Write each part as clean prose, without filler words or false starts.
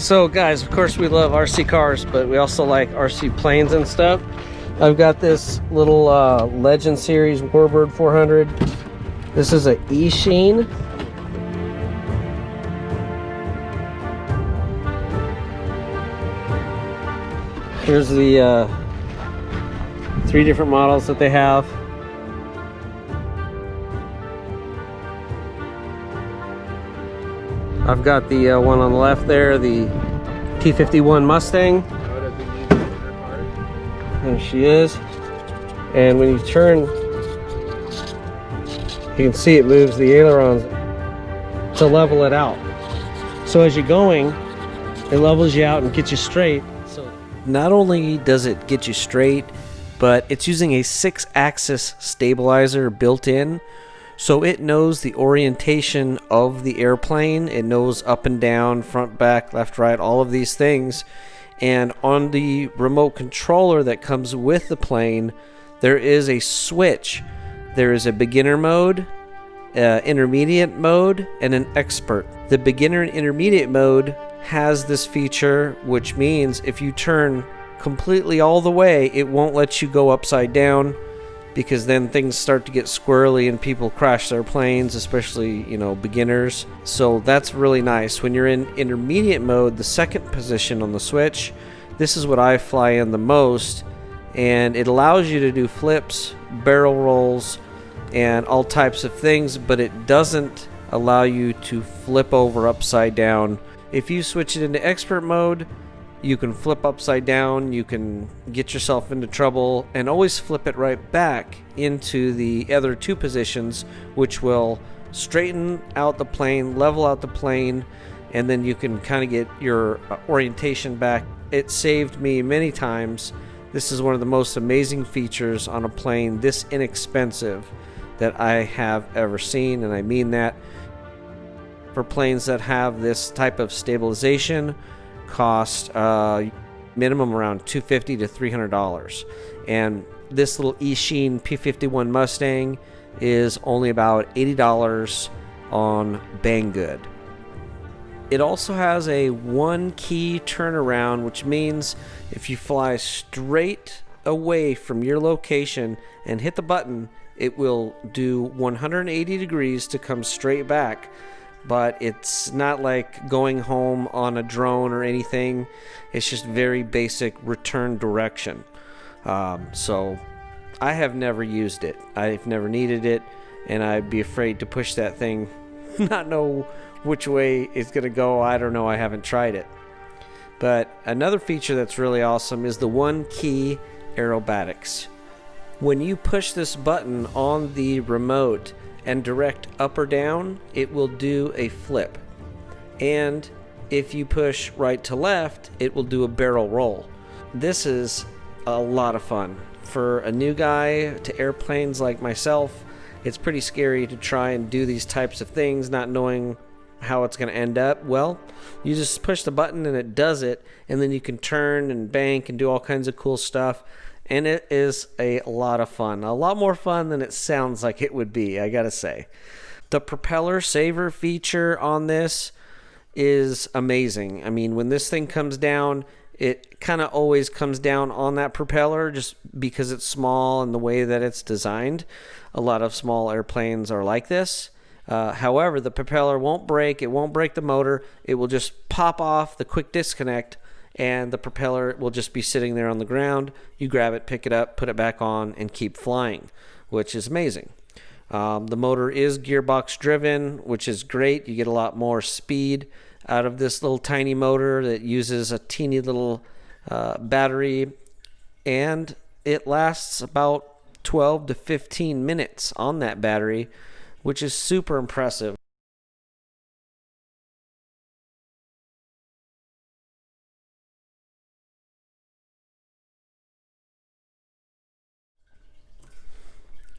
So guys, of course we love RC cars, but we also like RC planes and stuff. I've got this little Legend Series Warbird 400. This is a Eachine. Here's the 3 different models that they have. I've got the one on the left there, the P51 Mustang. There she is. And when you turn, you can see it moves the ailerons to level it out. So as you're going, it levels you out and gets you straight. So not only does it get you straight, but it's using a 6-axis stabilizer built in. So it knows the orientation of the airplane. It knows up and down, front, back, left, right, all of these things. And on the remote controller that comes with the plane, there is a switch. There is a beginner mode, intermediate mode, and an expert. The beginner and intermediate mode has this feature, which means if you turn completely all the way, it won't let you go upside down, because then things start to get squirrely and people crash their planes, especially, you know, beginners. So that's really nice. When you're in intermediate mode, the second position on the switch, this is what I fly in the most, and it allows you to do flips, barrel rolls, and all types of things, but it doesn't allow you to flip over upside down. If you switch it into expert mode, you can flip upside down, you can get yourself into trouble, and always flip it right back into the other 2 positions, which will straighten out the plane, level out the plane, and then you can kind of get your orientation back. It saved me many times. This is one of the most amazing features on a plane this inexpensive that I have ever seen, and I mean that. For planes that have this type of stabilization, cost minimum around $250 to $300, and this little Eachine P51 Mustang is only about $80 on Banggood. It also has a 1-key turnaround, which means if you fly straight away from your location and hit the button, it will do 180 degrees to come straight back. But it's not like going home on a drone or anything. It's just very basic return direction. So I have never used it. I've never needed it, and I'd be afraid to push that thing, not know which way it's gonna go. I don't know, I haven't tried it. But another feature that's really awesome is the 1-key aerobatics. When you push this button on the remote and direct up or down, it will do a flip. And if you push right to left, it will do a barrel roll. This is a lot of fun. For a new guy to airplanes like myself, it's pretty scary to try and do these types of things not knowing how it's going to end up. Well, you just push the button and it does it, and then you can turn and bank and do all kinds of cool stuff. And it is a lot of fun. A lot more fun than it sounds like it would be, I gotta say. The propeller saver feature on this is amazing. I mean, when this thing comes down, it kind of always comes down on that propeller just because it's small and the way that it's designed. A lot of small airplanes are like this. However, the propeller won't break. It won't break the motor. It will just pop off the quick disconnect, and the propeller will just be sitting there on the ground. You grab it, pick it up, put it back on, and keep flying, which is amazing. The motor is gearbox driven, which is great. You get a lot more speed out of this little tiny motor that uses a teeny little battery, and it lasts about 12 to 15 minutes on that battery, which is super impressive.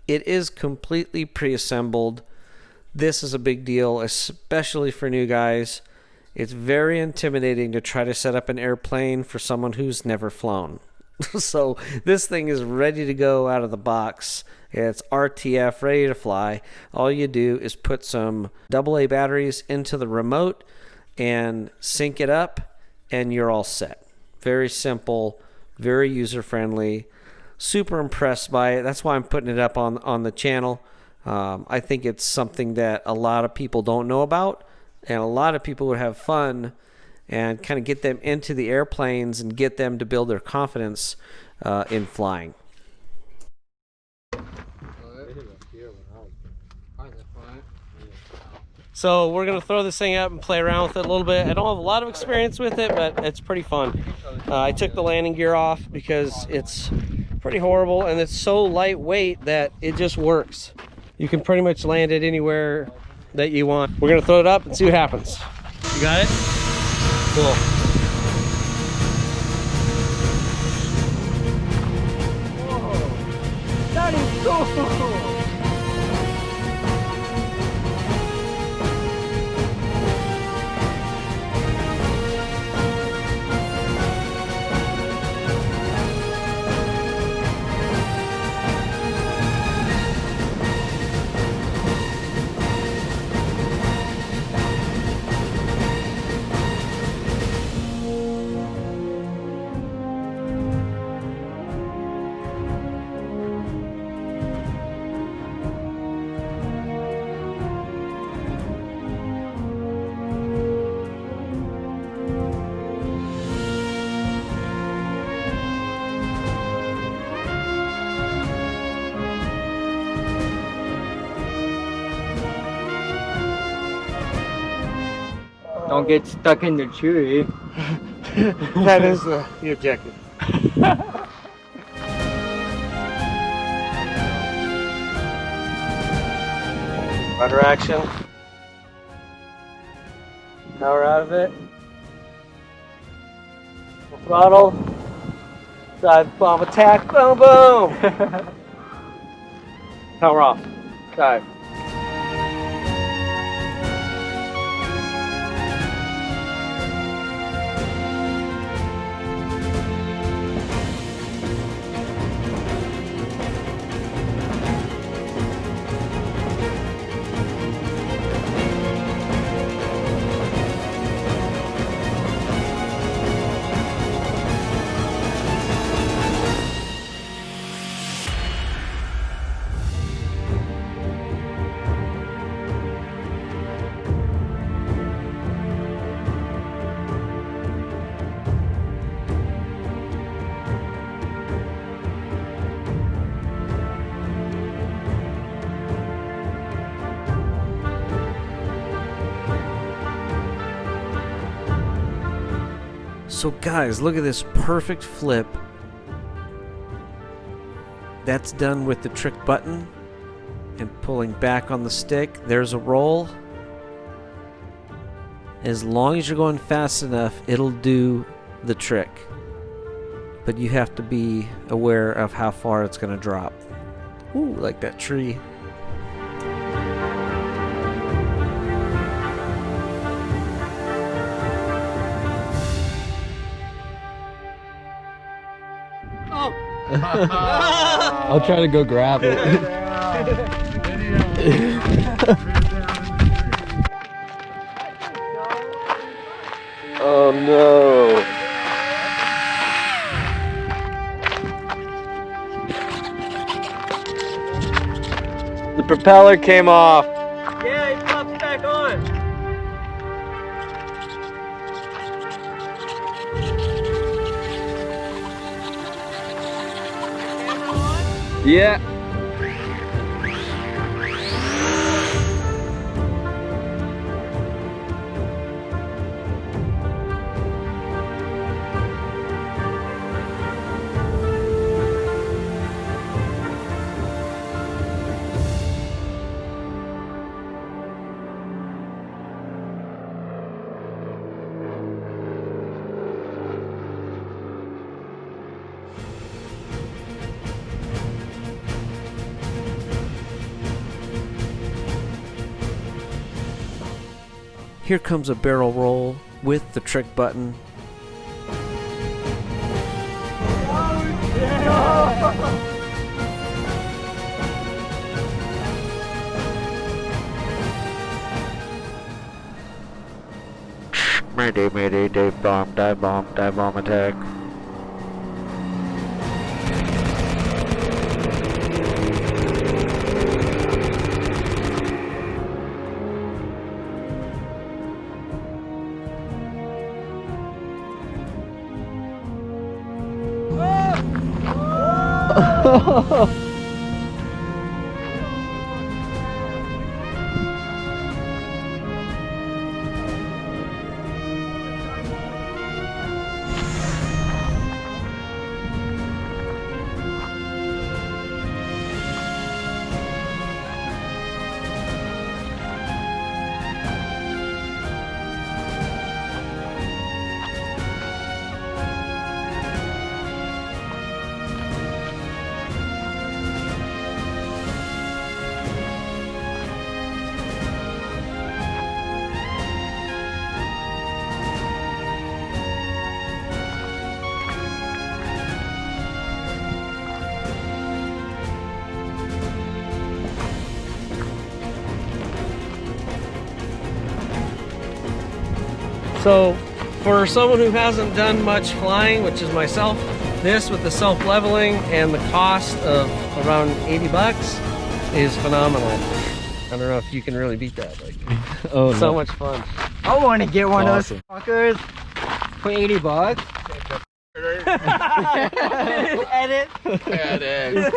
It is completely pre-assembled. This is a big deal, especially for new guys. It's very intimidating to try to set up an airplane for someone who's never flown. So this thing is ready to go out of the box. It's RTF, ready to fly. All you do is put some AA batteries into the remote and sync it up, and you're all set. Very simple, very user-friendly. Super impressed by it. That's why I'm putting it up on the channel. I think it's something that a lot of people don't know about, and a lot of people would have fun and kind of get them into the airplanes and get them to build their confidence in flying. So we're going to throw this thing up and play around with it a little bit. I don't have a lot of experience with it, but it's pretty fun. I took the landing gear off because it's pretty horrible, and it's so lightweight that it just works. You can pretty much land it anywhere that you want. We're going to throw it up and see what happens. You got it? Cool. Whoa, that is cool. Don't get stuck in the tree. That is the objective. Rudder action. Power out of it. Full throttle. Dive bomb attack. Boom, boom. Power off. Dive. So guys, look at this perfect flip. That's done with the trick button and pulling back on the stick. There's a roll. As long as you're going fast enough, it'll do the trick. But you have to be aware of how far it's going to drop. Ooh, like that tree. I'll try to go grab it. Oh no. The propeller came off. Yeah, it pops back on. Yeah. Here comes a barrel roll with the trick button. Mayday, dive bomb attack. So for someone who hasn't done much flying, which is myself, this with the self-leveling and the cost of around 80 bucks is phenomenal. I don't know if you can really beat that. Like, Oh, so no. much fun. I want to get one Awesome. of those fuckers for 80 bucks. Edit. Edit.